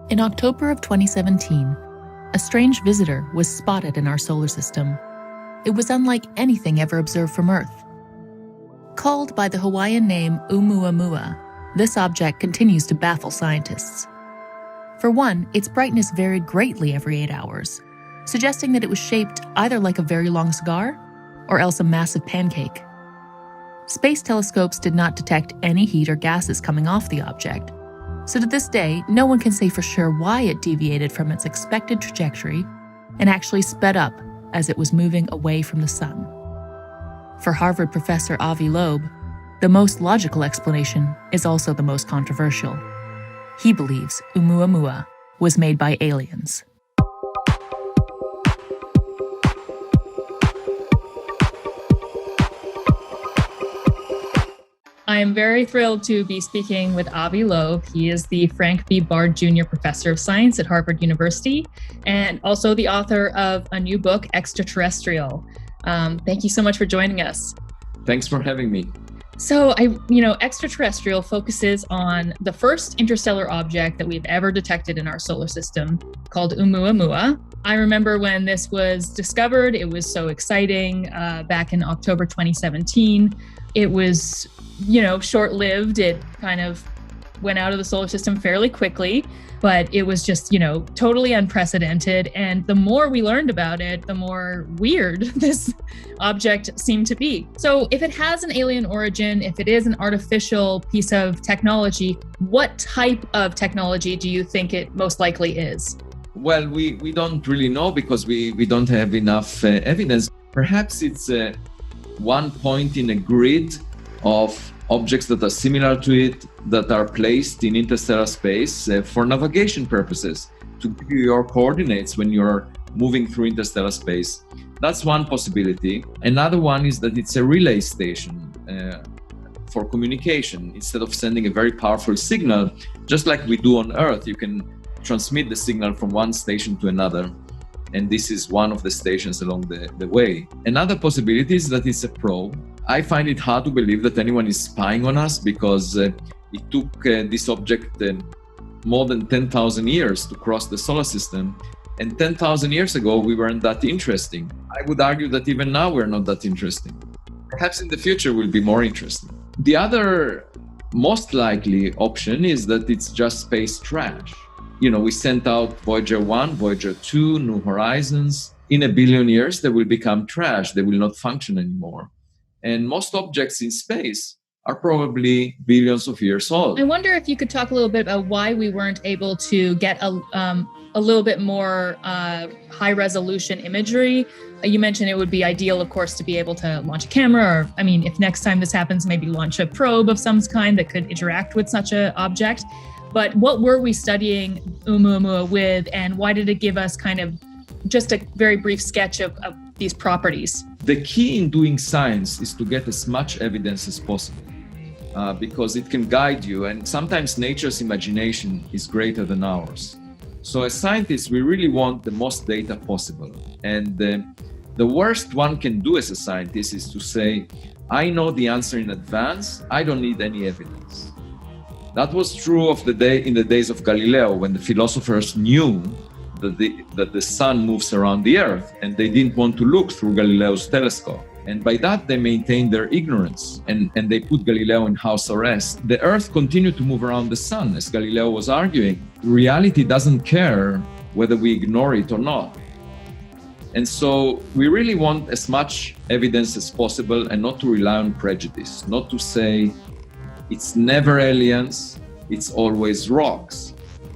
In October of 2017, a strange visitor was spotted in our solar system. It was unlike anything ever observed from Earth. Called by the Hawaiian name ʻOumuamua, this object continues to baffle scientists. For one, its brightness varied greatly every 8 hours, suggesting that it was shaped either like a very long cigar or else a massive pancake. Space telescopes did not detect any heat or gases coming off the object, so to this day, no one can say for sure why it deviated from its expected trajectory and actually sped up as it was moving away from the sun. For Harvard professor Avi Loeb, the most logical explanation is also the most controversial. He believes ʻOumuamua was made by aliens. I am very thrilled to be speaking with Avi Loeb. He is the Frank B. Bard Jr. Professor of Science at Harvard University and also the author of a new book, Extraterrestrial. Thank you so much for joining us. Thanks for having me. So, Extraterrestrial focuses on the first interstellar object that we've ever detected in our solar system, called ʻOumuamua. I remember when this was discovered, it was so exciting back in October 2017. It was short-lived. It kind of went out of the solar system fairly quickly, but it was just, totally unprecedented. And the more we learned about it, the more weird this object seemed to be. So if it has an alien origin, if it is an artificial piece of technology, what type of technology do you think it most likely is? Well, we don't really know because we don't have enough evidence. Perhaps it's one point in a grid of objects that are similar to it that are placed in interstellar space for navigation purposes, to give you your coordinates when you're moving through interstellar space. That's one possibility. Another one is that it's a relay station for communication. Instead of sending a very powerful signal, just like we do on Earth, you can transmit the signal from one station to another. And this is one of the stations along the way. Another possibility is that it's a probe. I find it hard to believe that anyone is spying on us because it took this object more than 10,000 years to cross the solar system. And 10,000 years ago, we weren't that interesting. I would argue that even now, we're not that interesting. Perhaps in the future, we'll be more interesting. The other most likely option is that it's just space trash. We sent out Voyager 1, Voyager 2, New Horizons. In 1 billion years, they will become trash. They will not function anymore. And most objects in space are probably billions of years old. I wonder if you could talk a little bit about why we weren't able to get a little bit more high-resolution imagery. You mentioned it would be ideal, of course, to be able to launch a camera, or, if next time this happens, maybe launch a probe of some kind that could interact with such an object. But what were we studying ʻOumuamua with, and why did it give us kind of just a very brief sketch of these properties? The key in doing science is to get as much evidence as possible because it can guide you, and sometimes nature's imagination is greater than ours. So as scientists, we really want the most data possible. And the worst one can do as a scientist is to say, I know the answer in advance, I don't need any evidence. That was true in the days of Galileo, when the philosophers knew that the sun moves around the earth, and they didn't want to look through Galileo's telescope. And by that, they maintained their ignorance, and they put Galileo in house arrest. The earth continued to move around the sun, as Galileo was arguing. Reality doesn't care whether we ignore it or not. And so we really want as much evidence as possible and not to rely on prejudice, not to say, it's never aliens, it's always rocks.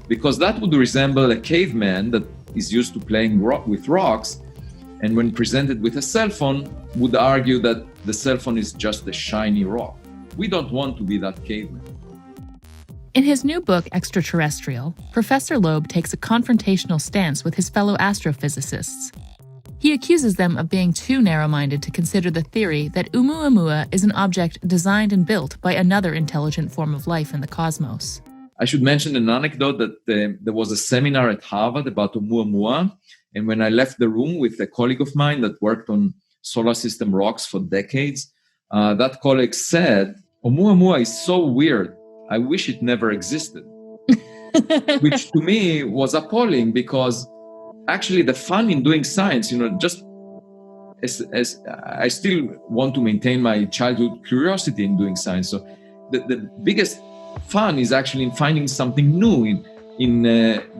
Because that would resemble a caveman that is used to playing with rocks, and when presented with a cell phone, would argue that the cell phone is just a shiny rock. We don't want to be that caveman. In his new book, Extraterrestrial, Professor Loeb takes a confrontational stance with his fellow astrophysicists. He accuses them of being too narrow-minded to consider the theory that ʻOumuamua is an object designed and built by another intelligent form of life in the cosmos. I should mention an anecdote that there was a seminar at Harvard about ʻOumuamua, and when I left the room with a colleague of mine that worked on solar system rocks for decades, that colleague said, ʻOumuamua is so weird, I wish it never existed. which to me was appalling, because actually the fun in doing science, just as I still want to maintain my childhood curiosity in doing science. So the biggest fun is actually in finding something new, in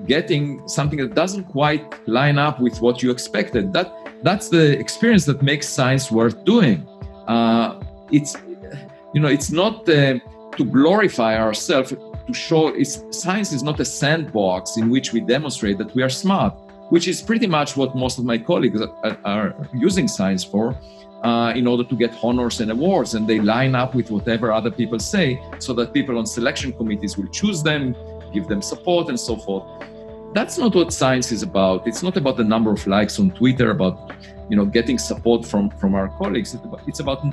getting something that doesn't quite line up with what you expected. That's the experience that makes science worth doing. It's not to glorify ourselves, to show science is not a sandbox in which we demonstrate that we are smart, which is pretty much what most of my colleagues are using science for, in order to get honors and awards, and they line up with whatever other people say, so that people on selection committees will choose them, give them support, and so forth. That's not what science is about. It's not about the number of likes on Twitter, about getting support from our colleagues. It's about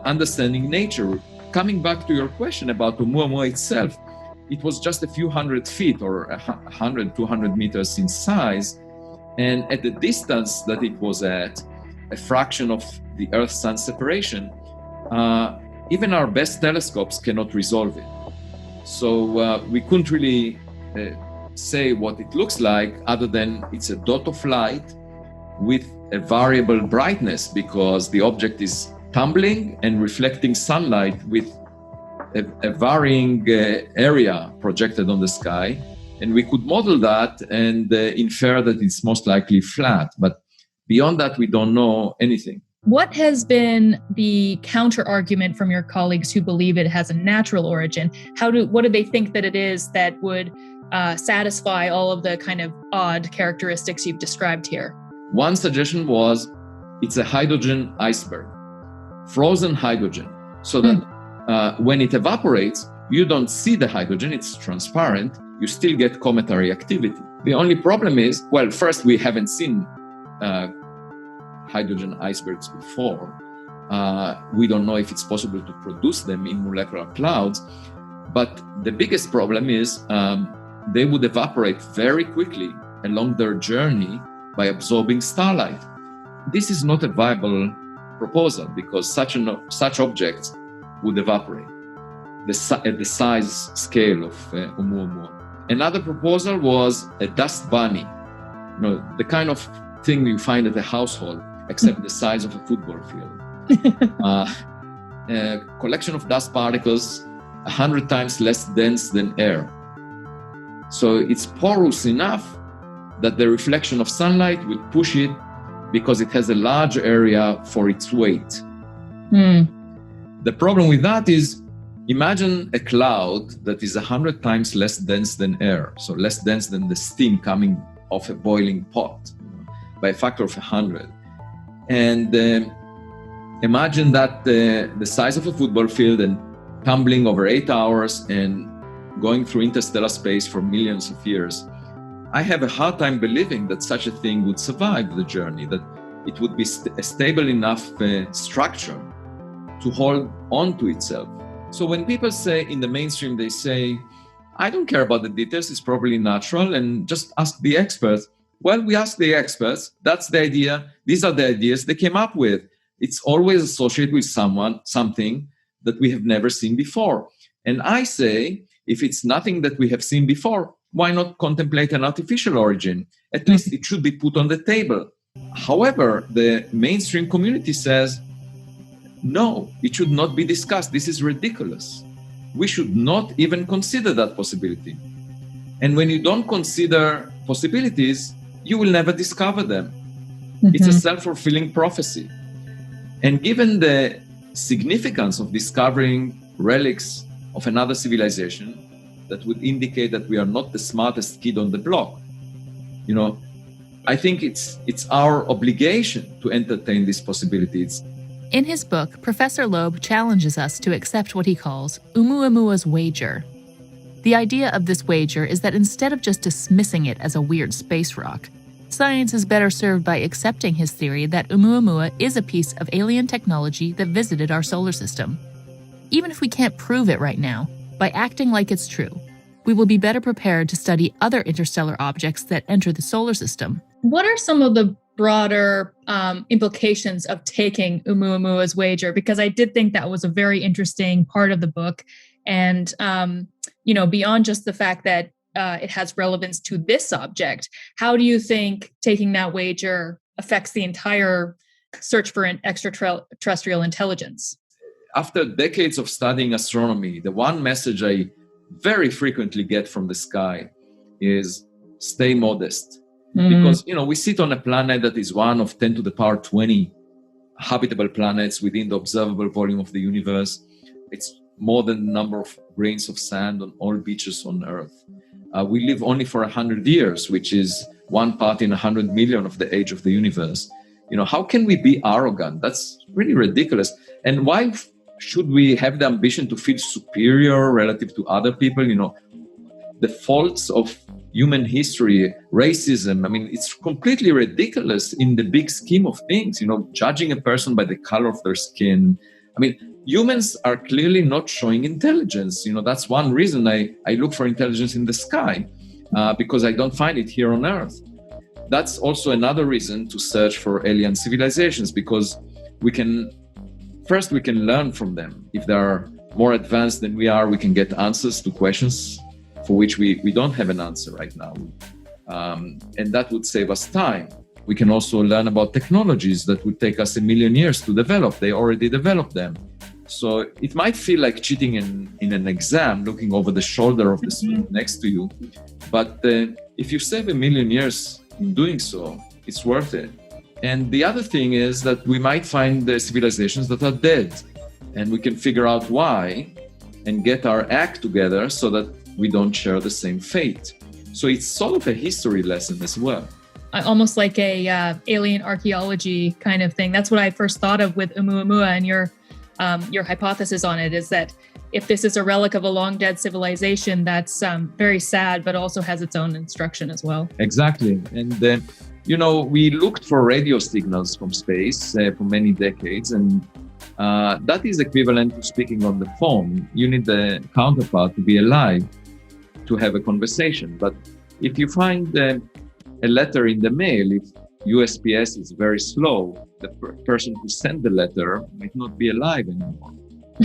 understanding nature. Coming back to your question about Oumuamua itself, it was just a few hundred feet, or 100, 200 meters in size. And at the distance that it was at, a fraction of the Earth-Sun separation, even our best telescopes cannot resolve it. So we couldn't really say what it looks like, other than it's a dot of light with a variable brightness, because the object is tumbling and reflecting sunlight with a varying area projected on the sky. And we could model that and infer that it's most likely flat. But beyond that, we don't know anything. What has been the counter argument from your colleagues who believe it has a natural origin? What do they think that it is that would satisfy all of the kind of odd characteristics you've described here? One suggestion was it's a hydrogen iceberg, frozen hydrogen, so that when it evaporates, you don't see the hydrogen, it's transparent, you still get cometary activity. The only problem is, well, first, we haven't seen hydrogen icebergs before. We don't know if it's possible to produce them in molecular clouds. But the biggest problem is they would evaporate very quickly along their journey by absorbing starlight. This is not a viable proposal, because such objects would evaporate at the size scale of Oumuamua. Another proposal was a dust bunny, the kind of thing you find at a household, except the size of a football field. A collection of dust particles 100 times less dense than air. So it's porous enough that the reflection of sunlight will push it, because it has a large area for its weight. The problem with that is, imagine a cloud that is 100 times less dense than air, so less dense than the steam coming off a boiling pot, by a factor of 100. And imagine that the size of a football field, and tumbling over 8 hours and going through interstellar space for millions of years. I have a hard time believing that such a thing would survive the journey, that it would be a stable enough structure to hold on to itself. So when people say in the mainstream, they say, I don't care about the details, it's probably natural, and just ask the experts. Well, we asked the experts, that's the idea, these are the ideas they came up with. It's always associated with something that we have never seen before. And I say, if it's nothing that we have seen before, why not contemplate an artificial origin? At least it should be put on the table. However, the mainstream community says, no, it should not be discussed. This is ridiculous. We should not even consider that possibility. And when you don't consider possibilities, you will never discover them. It's a self-fulfilling prophecy. And given the significance of discovering relics of another civilization, that would indicate that we are not the smartest kid on the block, I think it's our obligation to entertain these possibilities. In his book, Professor Loeb challenges us to accept what he calls Oumuamua's wager. The idea of this wager is that instead of just dismissing it as a weird space rock, science is better served by accepting his theory that Oumuamua is a piece of alien technology that visited our solar system. Even if we can't prove it right now, by acting like it's true, we will be better prepared to study other interstellar objects that enter the solar system. What are some of the broader implications of taking Oumuamua's wager? Because I did think that was a very interesting part of the book. And beyond just the fact that it has relevance to this object, how do you think taking that wager affects the entire search for an extraterrestrial intelligence? After decades of studying astronomy, the one message I very frequently get from the sky is stay modest. Because, we sit on a planet that is one of 10 to the power 20 habitable planets within the observable volume of the universe. It's more than the number of grains of sand on all beaches on Earth. We live only for 100 years, which is 1 part in 100 million of the age of the universe. How can we be arrogant? That's really ridiculous. And why should we have the ambition to feel superior relative to other people? The faults of human history, racism, it's completely ridiculous in the big scheme of things, judging a person by the color of their skin. Humans are clearly not showing intelligence. That's one reason I look for intelligence in the sky, because I don't find it here on Earth. That's also another reason to search for alien civilizations, because we can learn from them. If they are more advanced than we are, we can get answers to questions for which we don't have an answer right now. And that would save us time. We can also learn about technologies that would take us 1 million years to develop. They already developed them. So it might feel like cheating in an exam, looking over the shoulder of the student next to you. But if you save 1 million years in doing so, it's worth it. And the other thing is that we might find the civilizations that are dead, and we can figure out why and get our act together so that we don't share the same fate. So it's sort of a history lesson as well. Almost like a alien archaeology kind of thing. That's what I first thought of with ʻOumuamua, and your hypothesis on it is that if this is a relic of a long dead civilization, that's very sad, but also has its own instruction as well. Exactly. And we looked for radio signals from space for many decades, and that is equivalent to speaking on the phone. You need the counterpart to be alive to have a conversation. But if you find a letter in the mail, if USPS is very slow, the person who sent the letter might not be alive anymore.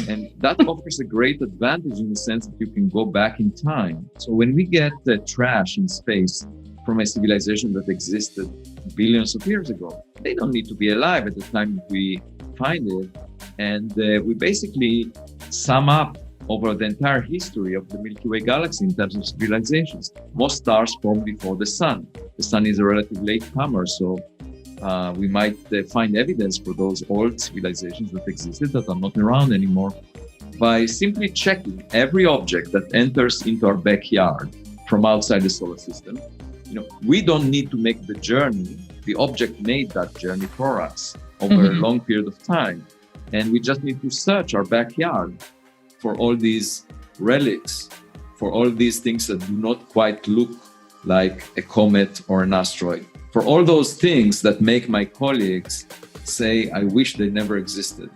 And that offers a great advantage in the sense that you can go back in time. So when we get the trash in space from a civilization that existed billions of years ago, they don't need to be alive at the time that we find it. And we basically sum up over the entire history of the Milky Way galaxy in terms of civilizations. Most stars formed before the sun. The sun is a relative latecomer, so we might find evidence for those old civilizations that existed that are not around anymore by simply checking every object that enters into our backyard from outside the solar system. We don't need to make the journey. The object made that journey for us over a long period of time. And we just need to search our backyard for all these relics, for all these things that do not quite look like a comet or an asteroid, for all those things that make my colleagues say, I wish they never existed.